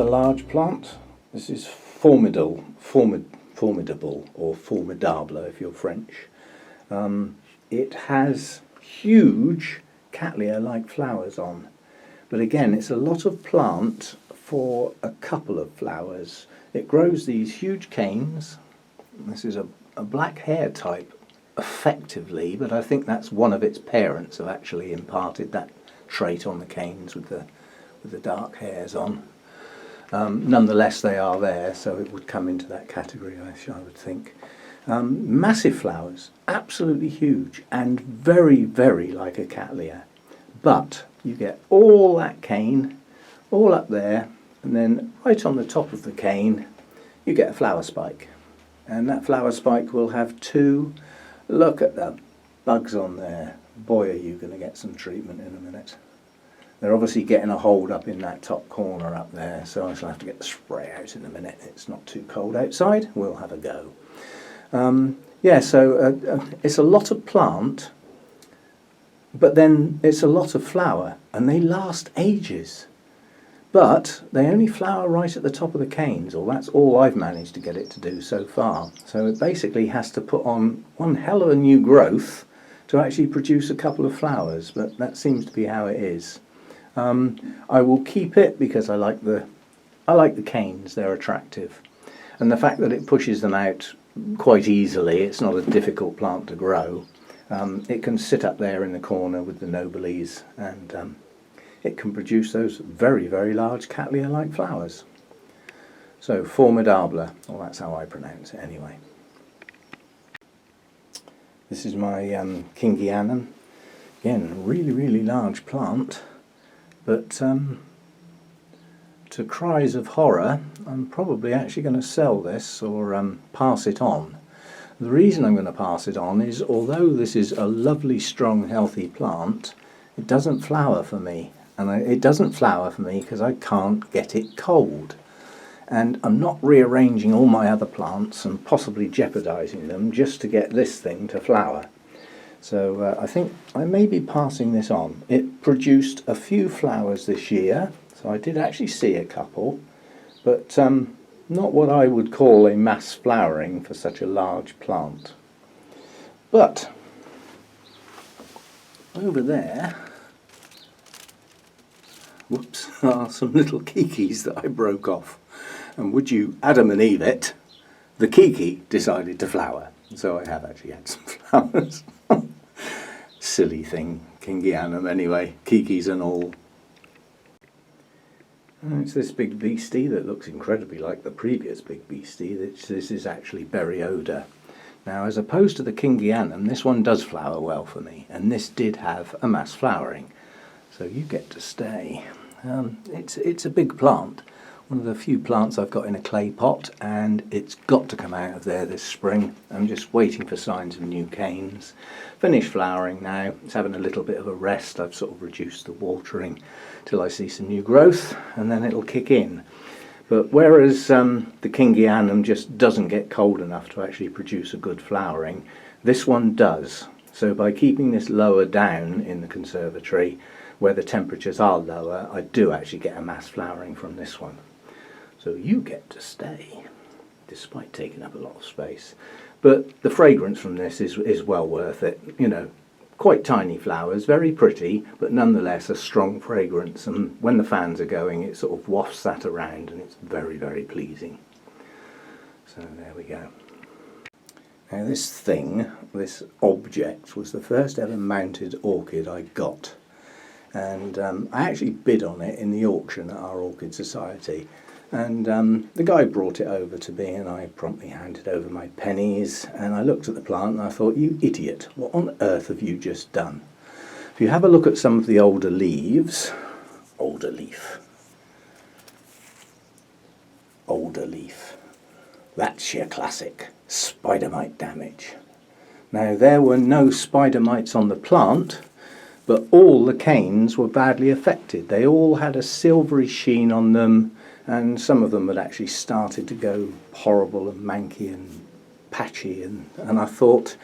large plant. This is formidable or formidable if you're French. It has huge cattleya-like flowers on, but again it's a lot of plant for a couple of flowers. It grows these huge canes. This is a black hair type effectively, but I think that's one of its parents have actually imparted that trait on the canes with the dark hairs on. Nonetheless, they are there, so it would come into that category, I would think. Massive flowers, absolutely huge, and very, very like a cattleya. But you get all that cane, all up there, and then right on the top of the cane, you get a flower spike. And that flower spike will have two, look at the bugs on there. Boy, are you going to get some treatment in a minute. They're obviously getting a hold up in that top corner up there, so I shall have to get the spray out in a minute. It's not too cold outside. We'll have a go. It's a lot of plant, but then it's a lot of flower, and they last ages. But they only flower right at the top of the canes, or that's all I've managed to get it to do so far. So it basically has to put on one hell of a new growth to actually produce a couple of flowers, but that seems to be how it is. I will keep it because I like the canes, they're attractive. And the fact that it pushes them out quite easily, it's not a difficult plant to grow. It can sit up there in the corner with the nobiles, and it can produce those very, very large cattleya-like flowers. So formidable, well that's how I pronounce it anyway. This is my Kingianum. Again, really, really large plant. But to cries of horror, I'm probably actually going to sell this or pass it on. The reason I'm going to pass it on is, although this is a lovely, strong, healthy plant, it doesn't flower for me. And it doesn't flower for me because I can't get it cold. And I'm not rearranging all my other plants and possibly jeopardising them just to get this thing to flower. So I think I may be passing this on. It produced a few flowers this year, so I did actually see a couple, but not what I would call a mass flowering for such a large plant. But over there, whoops, are some little kikis that I broke off. And would you Adam and Eve it, the kiki decided to flower. So I have actually had some flowers. Silly thing, Kingianum anyway, kikis and all. And it's this big beastie that looks incredibly like the previous big beastie. This is actually Berryoda. Now, as opposed to the Kingianum, this one does flower well for me, and this did have a mass flowering. So you get to stay. It's a big plant. One of the few plants I've got in a clay pot, and it's got to come out of there this spring. I'm just waiting for signs of new canes. Finished flowering now. It's having a little bit of a rest. I've sort of reduced the watering till I see some new growth, and then it'll kick in. But whereas the Kingianum just doesn't get cold enough to actually produce a good flowering, this one does. So by keeping this lower down in the conservatory, where the temperatures are lower, I do actually get a mass flowering from this one. So you get to stay, despite taking up a lot of space. But the fragrance from this is well worth it. You know, quite tiny flowers, very pretty, but nonetheless a strong fragrance. And when the fans are going, it sort of wafts that around, and it's very, very pleasing. So there we go. Now this object, was the first ever mounted orchid I got. And I actually bid on it in the auction at our Orchid Society. And the guy brought it over to me, and I promptly handed over my pennies, and I looked at the plant and I thought, you idiot, what on earth have you just done? If you have a look at some of the older leaves, older leaf, that's your classic spider mite damage. Now there were no spider mites on the plant, but all the canes were badly affected. They all had a silvery sheen on them, and some of them had actually started to go horrible and manky and patchy, and I thought,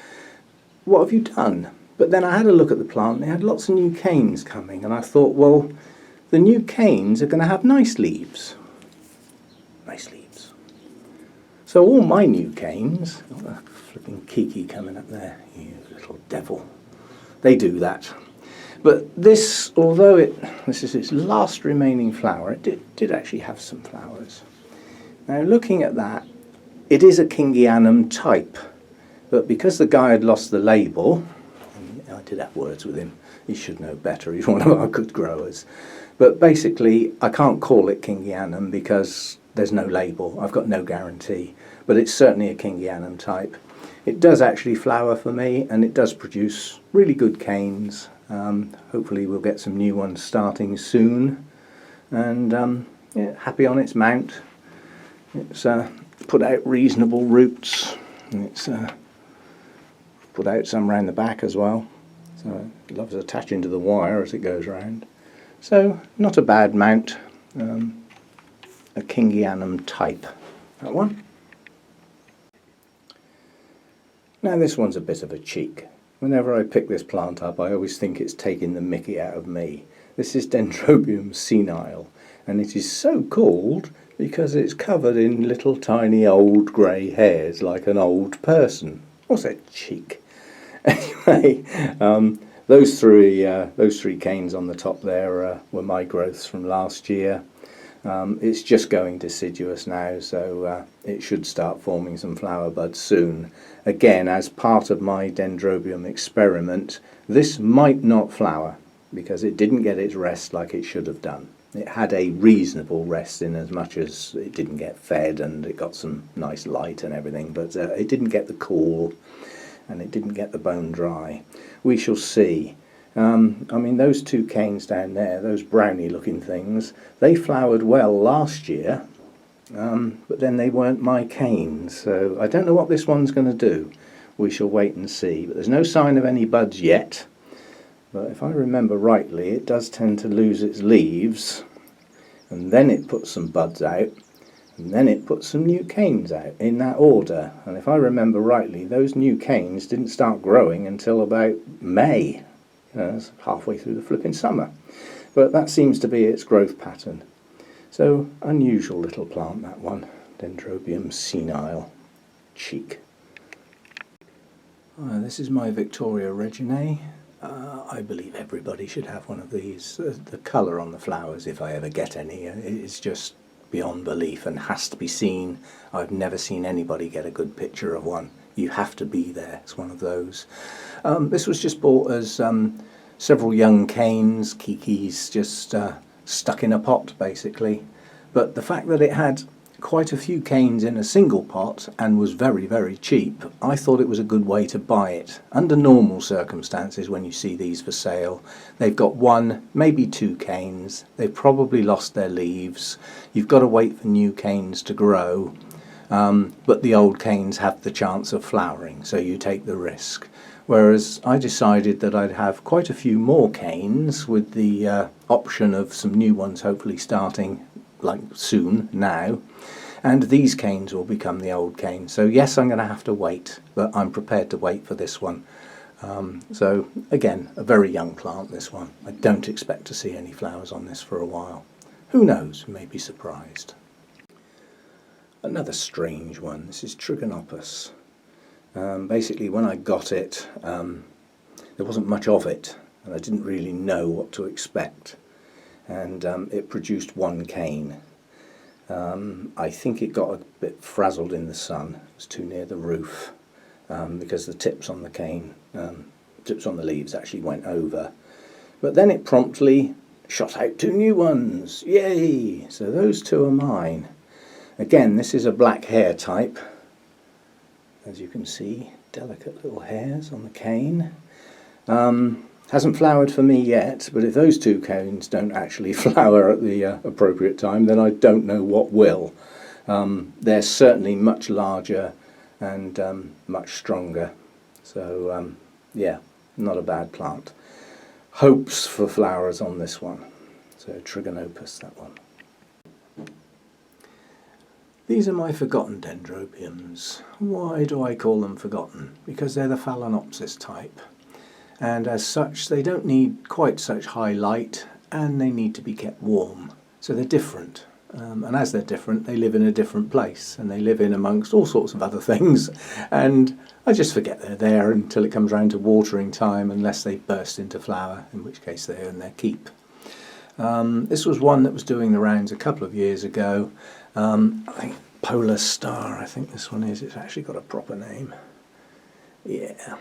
what have you done? But then I had a look at the plant, and it had lots of new canes coming, and I thought, well, the new canes are going to have nice leaves. Nice leaves. So all my new canes, got the flipping Kiki coming up there, you little devil. They do that. But this, although this is its last remaining flower, it did actually have some flowers. Now looking at that, it is a Kingianum type, but because the guy had lost the label, and I did have words with him, he should know better, he's one of our good growers. But basically, I can't call it Kingianum because there's no label, I've got no guarantee, but it's certainly a Kingianum type. It does actually flower for me, and it does produce really good canes. Hopefully we'll get some new ones starting soon, and yeah, happy on its mount. It's put out reasonable roots, and it's put out some round the back as well, so it loves attaching to the wire as it goes round. So not a bad mount, a Kingianum type, that one. Now this one's a bit of a cheek. Whenever I pick this plant up, I always think it's taking the mickey out of me. This is Dendrobium senile, and it is so called because it's covered in little tiny old grey hairs like an old person. What's that cheek? Anyway, those three canes on the top there were my growths from last year. It's just going deciduous now, so it should start forming some flower buds soon. Again, as part of my Dendrobium experiment, this might not flower because it didn't get its rest like it should have done. It had a reasonable rest in as much as it didn't get fed and it got some nice light and everything, but it didn't get the cool and it didn't get the bone dry. We shall see. I mean, those two canes down there, those brownie looking things, they flowered well last year, but then they weren't my canes, so I don't know what this one's going to do. We shall wait and see, but there's no sign of any buds yet. But if I remember rightly, it does tend to lose its leaves, and then it puts some buds out, and then it puts some new canes out, in that order. And if I remember rightly, those new canes didn't start growing until about May. It's halfway through the flipping summer. But that seems to be its growth pattern. So, unusual little plant, that one. Dendrobium senile. Cheek. This is my Victoria Reginae. I believe everybody should have one of these. The colour on the flowers, if I ever get any, is just beyond belief and has to be seen. I've never seen anybody get a good picture of one. You have to be there. It's one of those. This was just bought as several young canes, Kikis, just stuck in a pot basically. But the fact that it had quite a few canes in a single pot and was very, very cheap, I thought it was a good way to buy it. Under normal circumstances, when you see these for sale, they've got one, maybe two canes. They've probably lost their leaves. You've got to wait for new canes to grow. But the old canes have the chance of flowering, so you take the risk. Whereas I decided that I'd have quite a few more canes with the option of some new ones hopefully starting like soon now, and these canes will become the old canes. So yes, I'm going to have to wait, but I'm prepared to wait for this one. So again, a very young plant, this one. I don't expect to see any flowers on this for a while. Who knows, we may be surprised. Another strange one, this is Trigonopus. Basically when I got it, there wasn't much of it, and I didn't really know what to expect. And it produced one cane. I think it got a bit frazzled in the sun. It was too near the roof because the tips on the cane, tips on the leaves actually went over. But then it promptly shot out two new ones. Yay! So those two are mine. Again, this is a black hair type. As you can see, delicate little hairs on the cane. Hasn't flowered for me yet, but if those two canes don't actually flower at the appropriate time, then I don't know what will. They're certainly much larger and much stronger. So yeah, not a bad plant. Hopes for flowers on this one. So Trigonopus, that one. These are my forgotten Dendrobiums. Why do I call them forgotten? Because they're the Phalaenopsis type. And as such, they don't need quite such high light, and they need to be kept warm. So they're different. and as they're different, they live in a different place, and they live in amongst all sorts of other things, and I just forget they're there until it comes around to watering time, unless they burst into flower, in which case they earn their keep. This was one that was doing the rounds a couple of years ago. I think Polar Star, I think this one is. It's actually got a proper name. Yeah,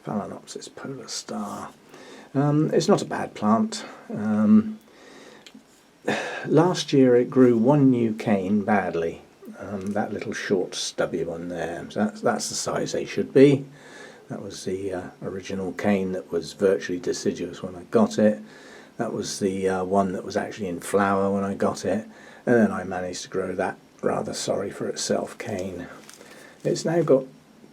Phalaenopsis Polar Star. It's not a bad plant. Last year it grew one new cane badly. That little short stubby one there. So that's the size they should be. That was the original cane that was virtually deciduous when I got it. That was the one that was actually in flower when I got it, and then I managed to grow that rather sorry for itself cane. It's now got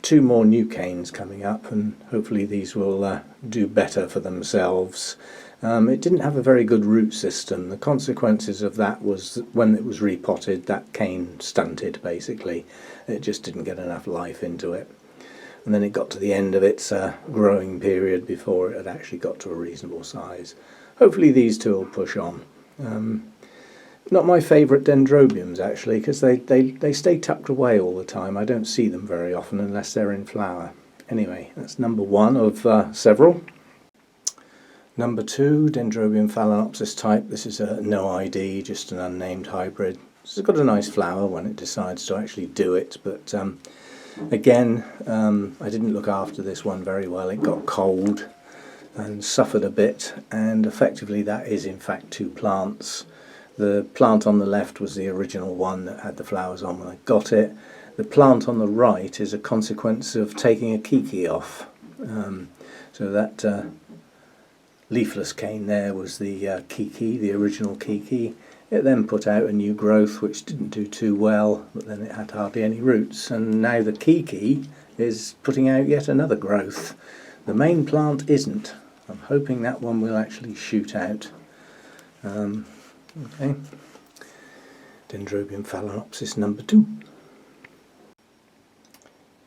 two more new canes coming up, and hopefully these will do better for themselves. It didn't have a very good root system. The consequences of that was when it was repotted, that cane stunted basically. It just didn't get enough life into it. And then it got to the end of its growing period before it had actually got to a reasonable size. Hopefully these two will push on. Not my favourite dendrobiums actually, because they stay tucked away all the time. I don't see them very often unless they're in flower. Anyway, that's number one of several. Number two, Dendrobium Phalaenopsis type. This is a no ID, just an unnamed hybrid. It's got a nice flower when it decides to actually do it, but again, I didn't look after this one very well. It got cold and suffered a bit, and effectively that is in fact two plants. The plant on the left was the original one that had the flowers on when I got it. The plant on the right is a consequence of taking a kiki off. So that leafless cane there was the kiki, the original kiki. It then put out a new growth which didn't do too well, but then it had hardly any roots, and now the kiki is putting out yet another growth. The main plant isn't. I'm hoping that one will actually shoot out. Okay. Dendrobium Phalaenopsis number two.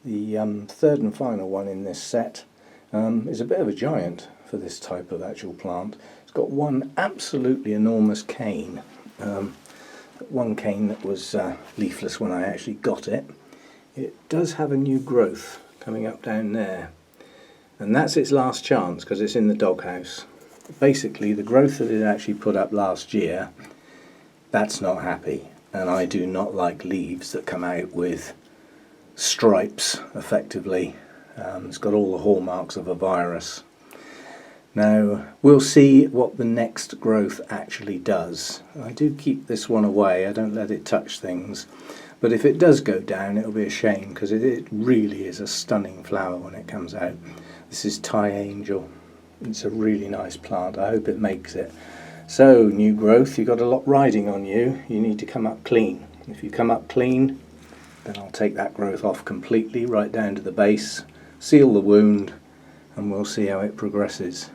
The third and final one in this set is a bit of a giant for this type of actual plant. It's got one absolutely enormous cane. One cane that was leafless when I actually got it. It does have a new growth coming up down there. And that's its last chance because it's in the doghouse. Basically, the growth that it actually put up last year, that's not happy. And I do not like leaves that come out with stripes, effectively. It's got all the hallmarks of a virus. Now, we'll see what the next growth actually does. I do keep this one away, I don't let it touch things. But if it does go down, it'll be a shame because it really is a stunning flower when it comes out. This is Thai Angel. It's a really nice plant. I hope it makes it. So, new growth, you've got a lot riding on you. You need to come up clean. If you come up clean, then I'll take that growth off completely, right down to the base, seal the wound, and we'll see how it progresses.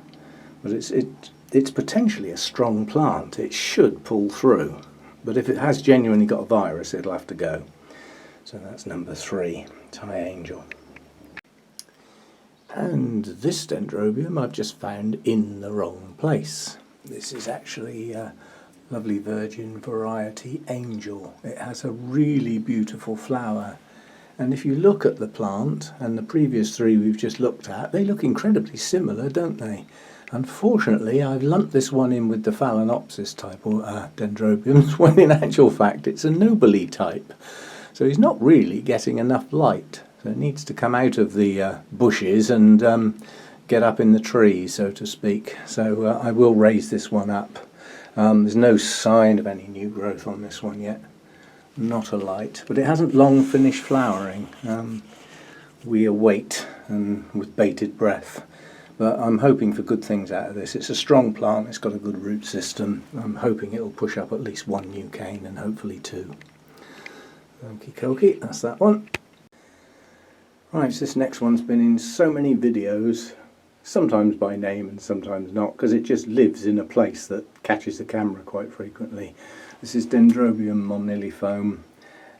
But it's potentially a strong plant. It should pull through. But if it has genuinely got a virus, it'll have to go. So that's number three, Thai Angel. And this dendrobium I've just found in the wrong place. This is actually a lovely virgin variety Angel. It has a really beautiful flower. And if you look at the plant and the previous three we've just looked at, they look incredibly similar, don't they? Unfortunately, I've lumped this one in with the Phalaenopsis type or dendrobiums, when in actual fact it's a Nobile type. So he's not really getting enough light. So it needs to come out of the bushes and get up in the tree, so to speak. So I will raise this one up. There's no sign of any new growth on this one yet. Not a light, but it hasn't long finished flowering. We await and with bated breath. But I'm hoping for good things out of this. It's a strong plant, it's got a good root system. I'm hoping it'll push up at least one new cane and hopefully two. Okie dokie, that's that one. Right, so this next one's been in so many videos, sometimes by name and sometimes not, because it just lives in a place that catches the camera quite frequently. This is Dendrobium moniliforme,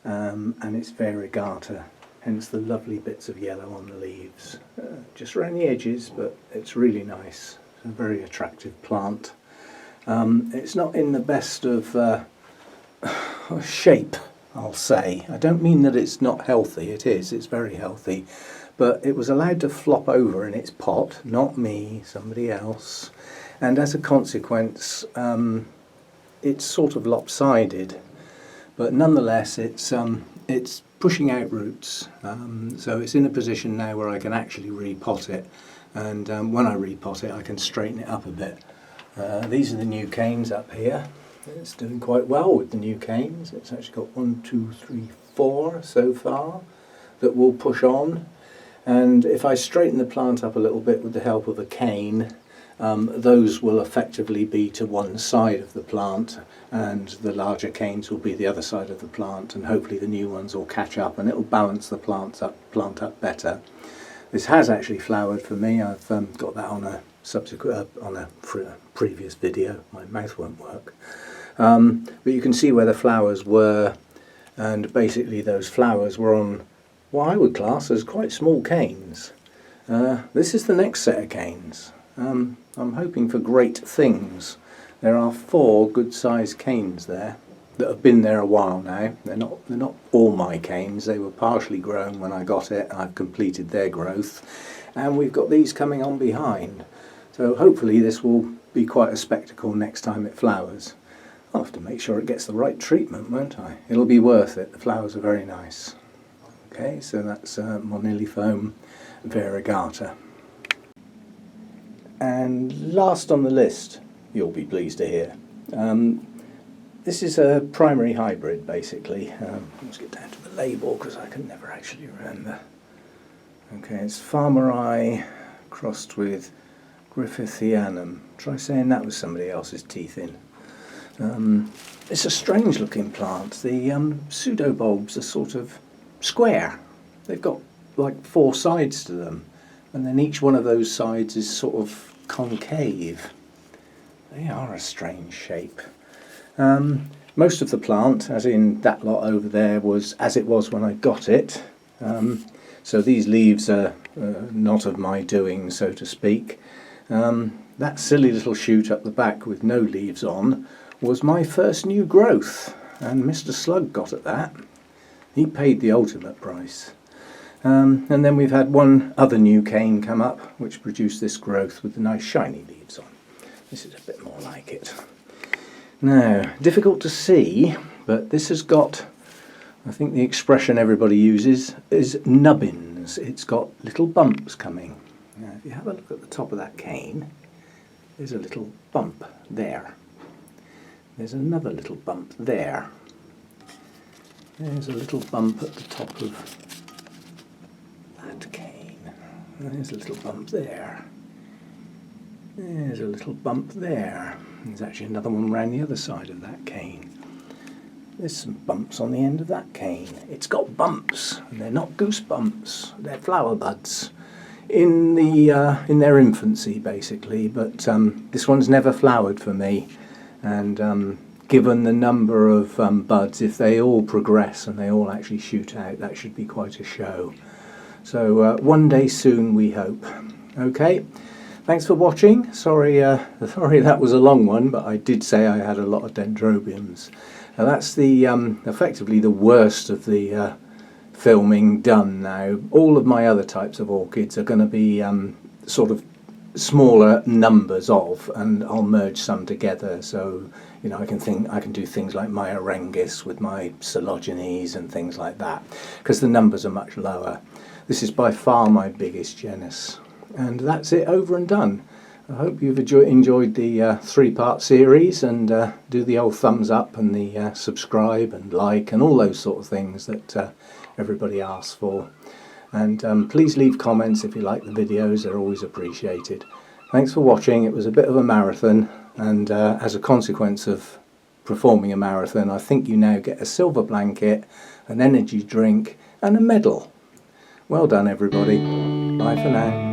and it's variegata, hence the lovely bits of yellow on the leaves. Just around the edges, but it's really nice. It's a very attractive plant. It's not in the best of shape, I'll say. I don't mean that it's not healthy, it is, it's very healthy, but it was allowed to flop over in its pot, not me, somebody else, and as a consequence it's sort of lopsided, but nonetheless it's pushing out roots, so it's in a position now where I can actually repot it, and when I repot it I can straighten it up a bit. These are the new canes up here. It's doing quite well with the new canes. It's actually got 1, 2, 3, 4 so far that will push on, and if I straighten the plant up a little bit with the help of a cane, those will effectively be to one side of the plant, and the larger canes will be the other side of the plant, and hopefully the new ones will catch up and it will balance the plant up better. This has actually flowered for me. I've got that on a previous video. My mouth won't work. But you can see where the flowers were, and basically those flowers were on what I would class as quite small canes. This is the next set of canes. I'm hoping for great things. There are 4 good sized canes there that have been there a while now. They're not all my canes. They were partially grown when I got it. I've completed their growth, and we've got these coming on behind. So hopefully this will be quite a spectacle next time it flowers. I'll have to make sure it gets the right treatment, won't I? It'll be worth it. The flowers are very nice. Okay, so that's Moniliforme variegata. And last on the list, you'll be pleased to hear. This is a primary hybrid, basically. Let's get down to the label because I can never actually remember. Okay, it's Farmeri crossed with Griffithianum. Try saying that with somebody else's teeth in. It's a strange looking plant. The pseudobulbs are sort of square. They've got like 4 sides to them, and then each one of those sides is sort of concave. They are a strange shape. Most of the plant, as in that lot over there, was as it was when I got it. So these leaves are not of my doing, so to speak. That silly little shoot up the back with no leaves on was my first new growth, and Mr. Slug got at that. He paid the ultimate price. And then we've had one other new cane come up which produced this growth with the nice shiny leaves on. This is a bit more like it. Now, difficult to see, but this has got, I think the expression everybody uses is nubbins. It's got little bumps coming. Now if you have a look at the top of that cane, there's a little bump there. There's another little bump there. There's a little bump at the top of that cane. There's a little bump there. There's a little bump there. There's actually another one round the other side of that cane. There's some bumps on the end of that cane. It's got bumps, and they're not goosebumps. They're flower buds in their infancy, basically. But this one's never flowered for me, and given the number of buds, if they all progress and they all actually shoot out, that should be quite a show. So one day soon, we hope. Okay. Thanks for watching. Sorry that was a long one, but I did say I had a lot of dendrobiums. Now that's the effectively the worst of the filming done now. All of my other types of orchids are going to be sort of smaller numbers of, and I'll merge some together. So you know, I can do things like my Arengis with my Coelogenes and things like that, because the numbers are much lower. This is by far my biggest genus. And that's it, over and done. I hope you've enjoyed the 3-part series, and do the old thumbs up and the subscribe and like and all those sort of things that everybody asks for. And please leave comments if you like the videos, they're always appreciated. Thanks for watching. It was a bit of a marathon, and as a consequence of performing a marathon, I think you now get a silver blanket, an energy drink and a medal. Well done everybody. Bye for now.